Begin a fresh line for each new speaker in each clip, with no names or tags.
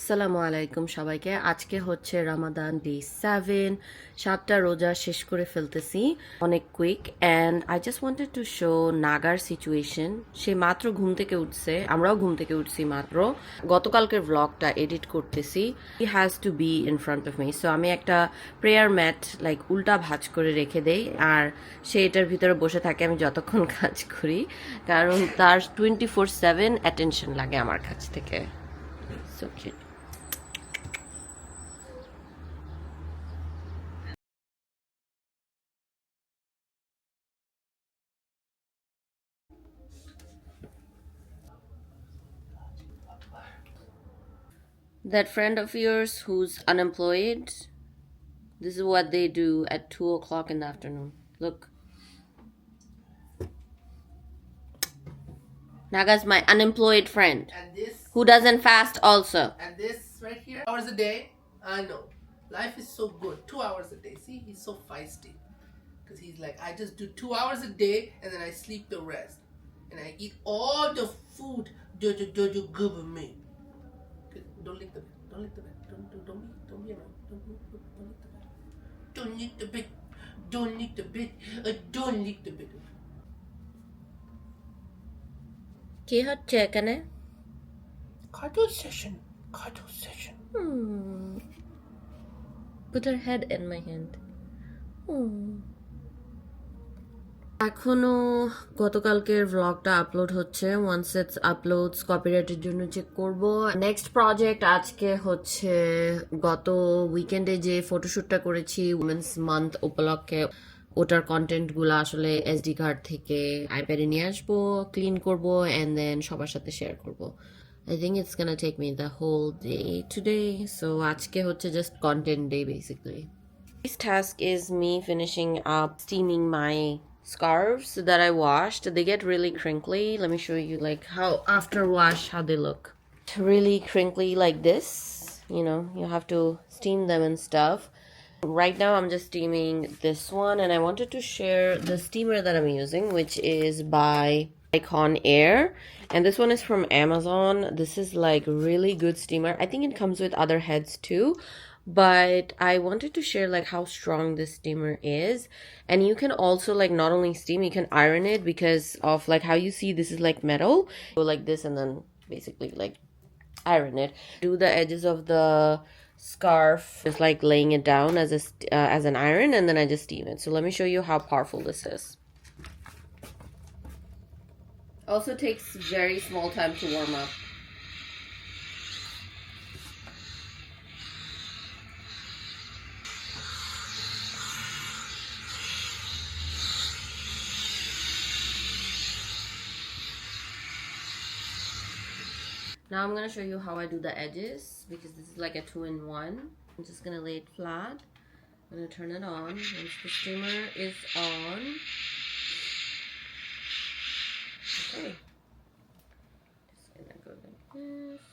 আসসালামু আলাইকুম সবাইকে। আজকে হচ্ছে রামাদান ডে 7, 7টা রোজা শেষ করে ফেলতেছি অনেক quick. And I just wanted to show নাগার সিচুয়েশন। সে মাত্র ঘুম থেকে উঠছে, আমরাও ঘুম থেকে উঠছি মাত্র। গতকালকের ভ্লগটা এডিট করতেছি। He has to be in front of me, so আমি একটা প্রেয়ার ম্যাট লাইক উল্টা ভাঁজ করে রেখে দেই, আর সে এটার ভিতরে বসে থাকে আমি যতক্ষণ কাজ করি, কারণ তার 24/7 অ্যাটেনশন লাগে আমার কাছ থেকে। So cute. That friend of yours who's unemployed, this is what they do at 2 o'clock in the afternoon. Look. Naga's my unemployed friend.
And this,
who doesn't fast also.
and this right here, hours a day. I know. Life is so good. 2 hours a day. See, he's so feisty. Because he's like, I just do 2 hours a day and then I sleep the rest. And I eat all the food Jojo give me. Don't lick the bed. Don't lick the bed. Don't be around. Don't lick the bed. Don't lick the bed. Don't lick the bed.
কি হচ্ছে এখানে?
Cartoon session.
Put her head in my hand. এখনো গতকালকের ভ্লগটা upload হচ্ছে। Once it's uploads কপিরাইটের জন্য check করব। Next project আজকে হচ্ছে গত উইকেন্ডে যে ফটোশ্যুটটা করেছি উমেন্স মান্থ উপলক্ষে, ওটার কন্টেন্টগুলো আসলে এসডি কার্ড থেকে আইপ্যাডে নিয়ে আসবো, ক্লিন করব, অ্যান্ড দেন সবার সাথে শেয়ার করব। I think it's gonna take me the whole day today, so আজকে হচ্ছে just content day basically. This task is me finishing up steaming my scarves that I washed. They get really crinkly. Let me show you like how after wash how they look. Really crinkly like this. You know, you have to steam them and stuff. Right now I'm just steaming this one, and I wanted to share the steamer that I'm using, which is by Icon Air, and this one is from Amazon. This is like really good steamer. I think it comes with other heads too, but I wanted to share like how strong this steamer is. And you can also like not only steam, you can iron it because of like how you see this is like metal. Go like this and then basically like iron it. Do the edges of the scarf just like laying it down as a as an iron, and then I just steam it. So let me show you how powerful this is. Also takes very small time to warm up. Now I'm gonna show you how I do the edges, because this is like a 2-in-1. I'm just gonna lay it flat. I'm gonna turn it on. Once the steamer is on, okay, just gonna go like this.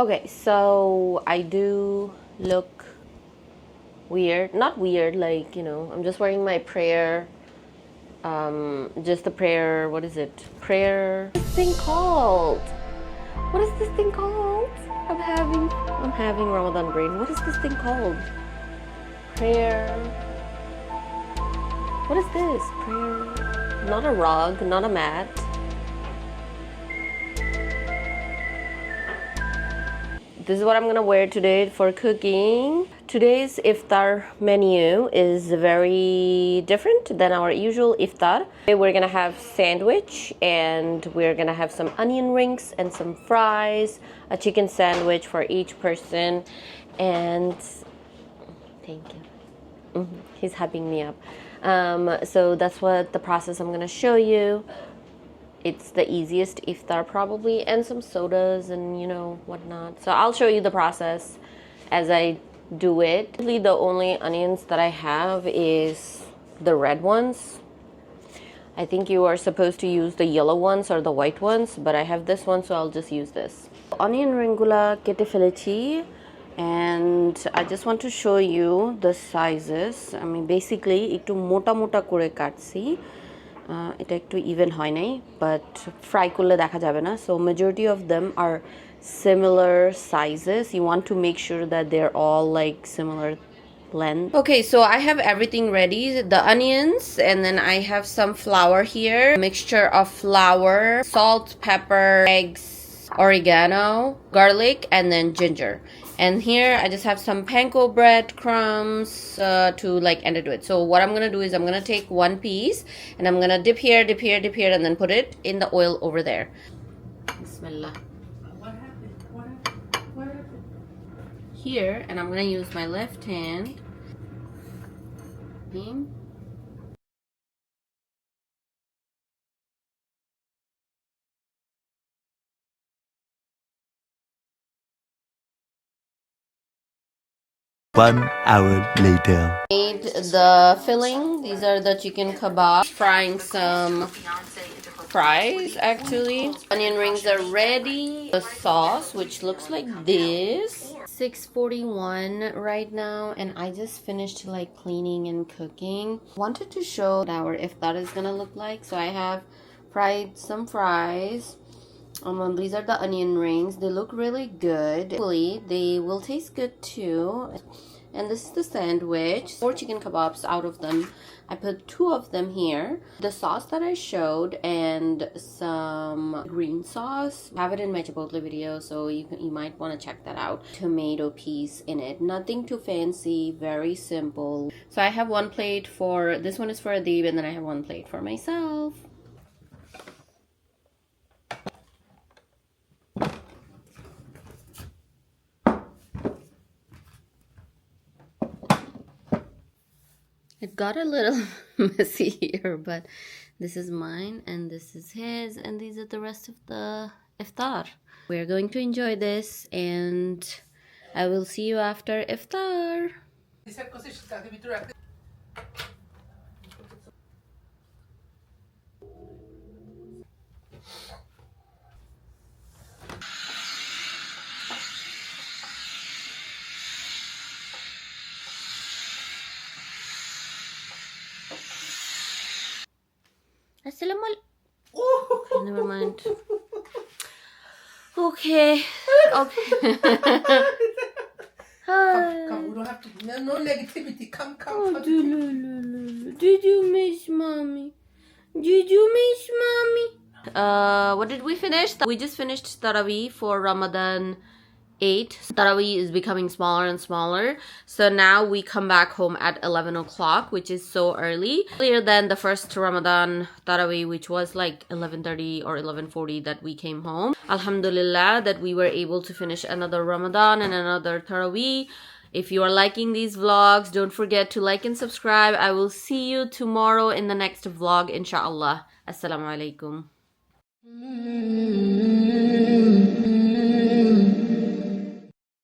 Okay, so I do look weird. Not weird, like, you know, I'm just wearing my prayer, just the prayer, what is it? Prayer, this thing called? What is this thing called? I'm having Ramadan brain. What is this thing called? Prayer. What is this? Prayer. Not a rug, not a mat. This is what I'm gonna wear today for cooking. Today's iftar menu is very different than our usual iftar. Today we're gonna have sandwich and we're gonna have some onion rings and some fries, a chicken sandwich for each person, and thank you. He's hyping me up. So that's what the process I'm gonna show you. It's the easiest iftar probably, and some sodas and whatnot. So I'll show you the process as I do it. Really, the only onions that I have is the red ones. I think you are supposed to use the yellow ones or the white ones, but I have this one, so I'll just use this. Onion ringula kete felechi, and I just want to show you the sizes. I mean, basically একটু মোটা মোটা করে কাটছি, এটা একটু even হয় নাই, but fry করলে দেখা যাবে না। So majority of them are similar sizes. You want to make sure that they're all like similar length. Okay, so I have everything ready. The onions, and then I have some flour here. A mixture of flour, salt, pepper, eggs, oregano, garlic, and then ginger. And here I just have some panko bread crumbs to like end it with. So what I'm gonna do is I'm gonna take one piece and I'm gonna dip here, dip here, dip here, and then put it in the oil over there. Bismillah. What happened? Here, and I'm gonna use my left hand. Okay.
1 hour later.
Made the filling. These are the chicken kebab. Frying some fries actually. Onion rings are ready. The sauce, which looks like this. 6:41 right now, and I just finished like cleaning and cooking. Wanted to show our iftar is gonna look like. So I have fried some fries. These are the onion rings. They look really good. Hopefully they will taste good too. And this is the sandwich. 4 chicken kebabs out of them. I put 2 of them here. The sauce that I showed and some green sauce. I have it in my Chipotle video, so you might want to check that out. Tomato piece in it. Nothing too fancy. Very simple. So I have 1 plate for, this one is for Adib, and then I have 1 plate for myself. It got a little messy here, but this is mine and this is his, and these are the rest of the iftar. We're going to enjoy this, and I will see you after iftar. Okay, never mind. Okay.
Come, we don't have to. No negativity. Come.
Did you miss mommy? Did you miss mommy? What did we finish? We just finished Tarawih for Ramadan 8. Tarawih is becoming smaller and smaller. So now we come back home at 11 o'clock, which is so early. Earlier than the first Ramadan Tarawih, which was like 11:30 or 11:40 that we came home. Alhamdulillah that we were able to finish another Ramadan and another Tarawih. If you are liking these vlogs, don't forget to like and subscribe. I will see you tomorrow in the next vlog, inshallah. Assalamu alaikum.